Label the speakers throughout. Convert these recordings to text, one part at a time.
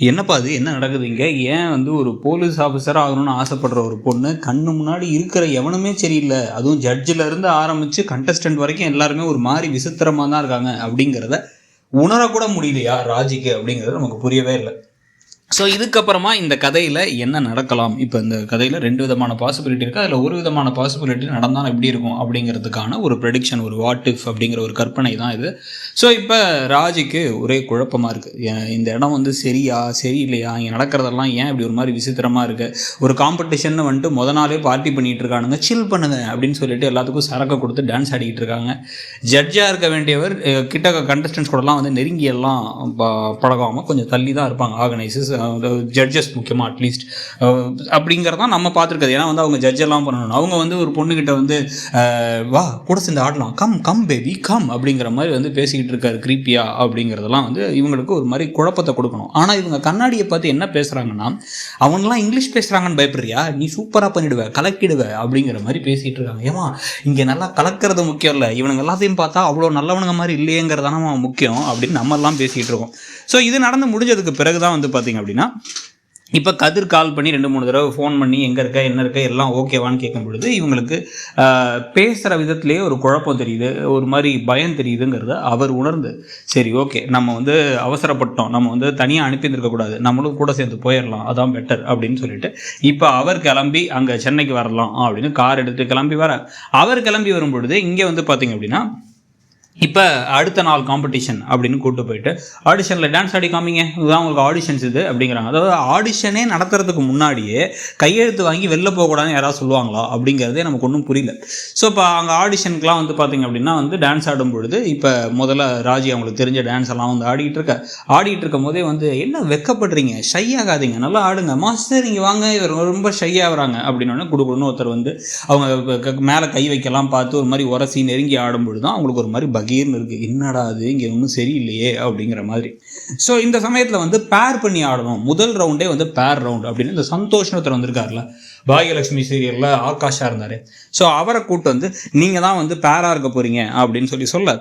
Speaker 1: என்னப்பா அது என்ன நடக்குது இங்கே? ஏன் வந்து ஒரு போலீஸ் ஆஃபீஸர் ஆகணும்னு ஆசைப்படுற ஒரு பொண்ணு கண்ணு முன்னாடி இருக்கிற எவனுமே சரியில்லை, அதுவும் ஜட்ஜில் இருந்து ஆரம்பித்து கண்டஸ்டன்ட் வரைக்கும் எல்லாருமே ஒரு மாதிரி விசித்திரமாக தான் இருக்காங்க அப்படிங்கிறத உணரக்கூட முடியலையா ராஜிக்கு அப்படிங்கிறது நமக்கு புரியவே இல்லை. ஸோ இதுக்கப்புறமா இந்த கதையில் என்ன நடக்கலாம்? இப்போ இந்த கதையில் 2 விதமான பாசிபிலிட்டி இருக்குது. அதில் ஒரு விதமான பாசிபிலிட்டி நடந்தால் எப்படி இருக்கும் அப்படிங்கிறதுக்கான ஒரு ப்ரெடிக்ஷன், ஒரு வாட் இஃப் அப்படிங்கிற ஒரு கற்பனை தான் இது. ஸோ இப்போ ராஜிக்கு ஒரே குழப்பமாக இருக்குது. இந்த இடம் வந்து சரியில்லையா, இங்கே நடக்கிறதெல்லாம் ஏன் இப்படி ஒரு மாதிரி விசித்திரமாக இருக்குது? ஒரு காம்படிஷன் வந்துட்டு முத நாளே பார்ட்டி பண்ணிகிட்டு இருக்கானுங்க, சில் பண்ணுங்க அப்படின்னு சொல்லிட்டு எல்லாத்துக்கும் சரக்கை கொடுத்து டான்ஸ் ஆடிக்கிட்டு இருக்காங்க. ஜட்ஜாக இருக்க வேண்டியவர் கிட்ட கண்டஸ்டன்ஸ் கூடலாம் வந்து நெருங்கி எல்லாம் பழகாமல் கொஞ்சம் தள்ளி தான் இருப்பாங்க. ஆர்கனைசர்ஸ், ஜட்ஜஸ் முக்கியமாக அட்லீஸ்ட் அப்படிங்கிறதான் நம்ம பார்த்துருக்காது. ஏன்னா வந்து அவங்க ஜட்ஜெல்லாம் பண்ணணும். அவங்க வந்து ஒரு பொண்ணுக்கிட்ட வந்து வா கூட சேர்ந்து ஆடலாம், கம் பேபி கம் அப்படிங்கிற மாதிரி வந்து பேசிக்கிட்டு இருக்காரு க்ரீப்பியா அப்படிங்கிறதெல்லாம் வந்து இவங்களுக்கு ஒரு மாதிரி குழப்பத்தை கொடுக்கணும். ஆனால் இவங்க கண்ணாடியை பார்த்து என்ன பேசுகிறாங்கன்னா, அவங்களாம் இங்கிலீஷ் பேசுகிறாங்கன்னு பயப்படுறியா, நீ சூப்பராக பண்ணிடுவேன், கலக்கிடுவேன் அப்படிங்கிற மாதிரி பேசிகிட்டு இருக்காங்க. ஏமா இங்கே நல்லா கலக்கிறது முக்கியம் இல்லை, இவனுங்க எல்லாத்தையும் பார்த்தா அவ்வளோ நல்லவனுங்க மாதிரி இல்லையேங்கிறதான முக்கியம் அப்படின்னு நம்மெல்லாம் பேசிகிட்டு இருக்கோம். ஸோ இது நடந்து முடிஞ்சதுக்கு பிறகு தான் வந்து பார்த்திங்க அப்படின்னா, இப்போ கதிர் கால் பண்ணி 2-3 தடவை ஃபோன் பண்ணி எங்கே இருக்க என்ன இருக்க எல்லாம் ஓகேவான்னு கேட்கும் பொழுது இவங்களுக்கு பேசுகிற விதத்துலேயே ஒரு குழப்பம் தெரியுது, ஒரு மாதிரி பயம் தெரியுதுங்கிறத அவர் உணர்ந்து, சரி ஓகே நம்ம வந்து அவசரப்பட்டோம், நம்ம வந்து தனியாக அனுப்பியிருந்துருக்கக்கூடாது, நம்மளும் கூட சேர்ந்து போயிடலாம், அதான் பெட்டர் அப்படின்னு சொல்லிட்டு இப்போ அவர் கிளம்பி அங்கே சென்னைக்கு வரலாம் அப்படின்னு கார் எடுத்து கிளம்பி வர, அவர் கிளம்பி வரும் பொழுது இங்கே வந்து பார்த்திங்க அப்படின்னா இப்போ அடுத்த நாள் காம்படிஷன் அப்படின்னு கூப்பிட்டு போயிட்டு ஆடிஷனில் டான்ஸ் ஆடி காமிங்க, இதுதான் உங்களுக்கு ஆடிஷன்ஸ் இது அப்படிங்கிறாங்க. அதாவது ஆடிஷனே நடத்துறதுக்கு முன்னாடியே கையெழுத்து வாங்கி வெளில போகக்கூடாதுன்னு யாராவது சொல்லுவாங்களா அப்படிங்கிறதே நமக்கு ஒன்றும் புரியல. ஸோ இப்போ அங்கே ஆடிஷனுக்குலாம் வந்து பார்த்திங்க அப்படின்னா வந்து டான்ஸ் ஆடும் பொழுது இப்போ முதல்ல ராஜி அவங்களுக்கு தெரிஞ்ச டான்ஸ் எல்லாம் வந்து ஆடிட்டு இருக்கும் போதே வந்து என்ன வெக்கப்படுறீங்க, ஷை ஆகாதீங்க, நல்லா ஆடுங்க மாஸ்டர், இங்கே வாங்க, இவர் ரொம்ப ஷை ஆகுறாங்க அப்படின்னு கொடுக்கணும்னு ஒருத்தர் வந்து அவங்க மேலே கை வைக்கலாம் பார்த்து ஒரு மாதிரி உரசி நெருங்கி ஆடும்பொழுது தான் அவங்களுக்கு ஒரு மாதிரி பகீர்னு இருக்குது, என்னடா அது இங்கே ஒன்றும் சரியில்லையே அப்படிங்கிற மாதிரி. ஸோ இந்த சமயத்தில் வந்து பேர் பண்ணி ஆடணும், முதல் ரவுண்டே வந்து பேர் ரவுண்ட் அப்படின்னு இந்த சந்தோஷம் ஒருத்தர் வந்திருக்காருல, பாகியலட்சுமி சீரியலில் ஆகாஷாக இருந்தார். ஸோ அவரை கூப்பிட்டு வந்து நீங்கள் தான் வந்து பேராக இருக்க போகிறீங்க அப்படின்னு சொல்ல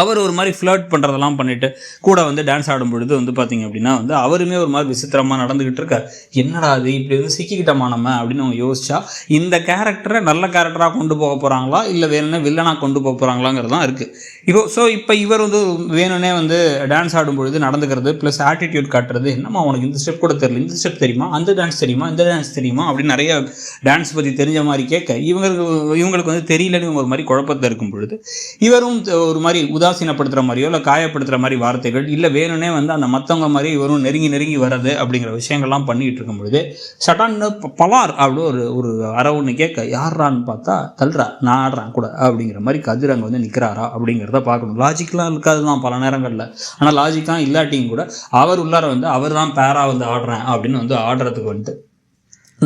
Speaker 1: அவர் ஒரு மாதிரி ஃப்ளர்ட் பண்ணுறதெல்லாம் பண்ணிவிட்டு கூட வந்து டான்ஸ் ஆடும் பொழுது வந்து பார்த்திங்க அப்படின்னா வந்து அவருமே ஒரு மாதிரி விசித்திரமாக நடந்துக்கிட்டு இருக்கார். என்னடா அது இப்படி வந்து சிக்கிக்கிட்டோமா நம்ம அப்படின்னு அவங்க யோசிச்சா, இந்த கேரக்டரை நல்ல கேரக்டராக கொண்டு போக போகிறாங்களா இல்லை வேணும்னா வில்லனாக கொண்டு போக போகிறாங்களாங்கிறது தான் இருக்குது. இப்போ இவர் வந்து வேணும்னே வந்து டான்ஸ் ஆடும் பொழுது நடந்துக்கிறது ப்ளஸ் ஆட்டிடியூட் காட்டுறது, என்னம்மா உனக்கு இந்த ஸ்டெப் கூட தெரியல, இந்த ஸ்டெப் தெரியுமா, அந்த டான்ஸ் தெரியுமா, இந்த டான்ஸ் தெரியுமா அப்படின்னு நிறைய டான்ஸ் பற்றி தெரிஞ்ச மாதிரி கேட்க இவங்களுக்கு வந்து தெரியலன்னு இவங்க ஒரு மாதிரி குழப்பத்தில் இருக்கும் பொழுது இவரும் ஒரு மாதிரி உதாசீனப்படுத்துகிற மாதிரியோ இல்லை காயப்படுத்துகிற மாதிரி வார்த்தைகள் இல்லை வேணும்னே வந்து அந்த மற்றவங்க மாதிரி இவரும் நெருங்கி வர்றது அப்படிங்கிற விஷயங்கள்லாம் பண்ணிகிட்டு இருக்கும் பொழுது சட்டான்னு பலார் அப்படி ஒரு அரவுன்னு கேட்க, யார்றான்னு பார்த்தா தல்றா நான் ஆடுறேன் கூட அப்படிங்கிற மாதிரி கதிர் அங்கே வந்து நிற்கிறாரா அப்படிங்கிறத பார்க்கணும். லாஜிக்கெலாம் இருக்காது தான் பல நேரங்களில், ஆனால் லாஜிக்காக இல்லாட்டியும் கூட அவர் உள்ளார வந்து அவர் தான் பேரா வந்து ஆடுறேன் அப்படின்னு வந்து ஆடுறதுக்கு வந்துட்டு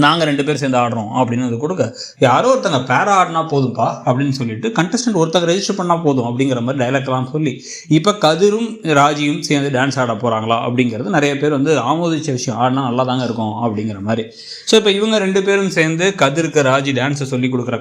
Speaker 1: நாங்கள் 2 பேர் சேர்ந்து ஆடுறோம் அப்படின்னு அது கொடுக்க, யாரோ ஒருத்தங்க பேரா ஆடினா போதும்பா அப்படின்னு சொல்லிட்டு கண்டஸ்டன்ட் ஒருத்தங்க ரெஜிஸ்டர் பண்ணால் போதும் அப்படிங்கிற மாதிரி டைலாக்லாம் சொல்லி இப்போ கதிரும் ராஜியும் சேர்ந்து டான்ஸ் ஆட போகிறாங்களா அப்படிங்கிறது நிறைய பேர் வந்து ஆமோதிச்ச விஷயம், ஆடினா நல்லா தாங்க இருக்கும் அப்படிங்கிற மாதிரி. ஸோ இப்போ இவங்க 2 பேரும் சேர்ந்து கதிருக்கு ராஜி டான்ஸை சொல்லி கொடுக்குற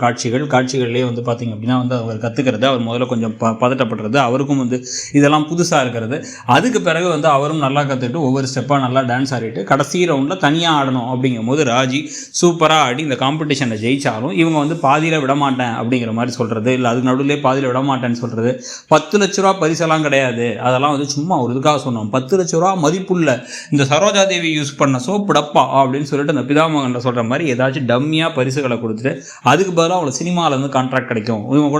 Speaker 1: காட்சிகள்லேயே வந்து பார்த்திங்க அப்படின்னா வந்து அவர் கற்றுக்கிறது, அவர் முதல்ல கொஞ்சம் பதட்டப்படுறது, அவருக்கும் வந்து இதெல்லாம் புதுசாக இருக்கிறது, அதுக்கு பிறகு வந்து அவரும் நல்லா கற்றுக்கிட்டு ஒவ்வொரு ஸ்டெப்பாக நல்லா டான்ஸ் ஆடிட்டு கடைசி ரவுண்டில் தனியாக ஆடணும் அப்படிங்கும் போது ராஜி சூப்பராக ஆடி இந்த காம்படிஷனை ஜெயிச்சாலும் இவங்க வந்து பாதியில் விடமாட்டேன் அப்படிங்கிற மாதிரி சொல்கிறது, இல்லை அதுக்கு நடுவிலே பாதியில் விடமாட்டேன்னு சொல்கிறது, 10 லட்ச ரூபா பரிசெல்லாம் கிடையாது, அதெல்லாம் வந்து சும்மா ஒரு இதுக்காக சொன்னோம், 10 லட்ச ரூபா மதிப்புள்ள இந்த சரோஜா தேவி யூஸ் பண்ண சோப்பு டப்பா அப்படின்னு சொல்லிட்டு அந்த பிதாமகன் சொல்கிற மாதிரி ஏதாச்சும் டம்மியாக பரிசுகளை கொடுத்துட்டு அதுக்கு பதிலாக அவங்களுக்கு சினிமாவில் வந்து கான்ட்ராக்ட் கிடைக்கும், இவங்க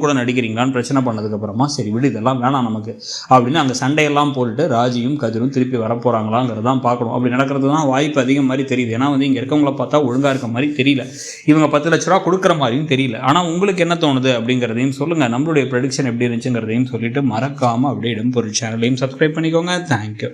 Speaker 1: கூட நடிக்கிறீங்களான்னு பிரச்சனை பண்ணதுக்கப்புறமா சரி விடு இதெல்லாம் வேணாம் நமக்கு அப்படின்னு அங்கே சண்டையெல்லாம் போட்டுட்டு ராஜியும் கதிரும் திருப்பி வரப்போகிறாங்களாங்கிறது தான் பார்க்கணும். அப்படி நடக்கிறது தான் வாய்ப்பு அதிகம் மாதிரி தெரியுது. ஏன்னா வந்து இங்கே இருக்கவங்கள பார்த்தா ஒழுங்காக இருக்க மாதிரி தெரியல, இவங்க 10 லட்ச ரூபா கொடுக்குற மாதிரியும் தெரியல. ஆனால் உங்களுக்கு என்ன தோணுது அப்படிங்கிறதையும் சொல்லுங்கள், நம்மளுடைய ப்ரெடிக்ஷன் எப்படி இருந்துச்சுங்கிறதையும் சொல்லிட்டு மறக்காமல் அப்படியே இடம்பொருள் சேனலையும் சப்ஸ்கிரைப் பண்ணிக்கோங்க. தேங்க்யூ.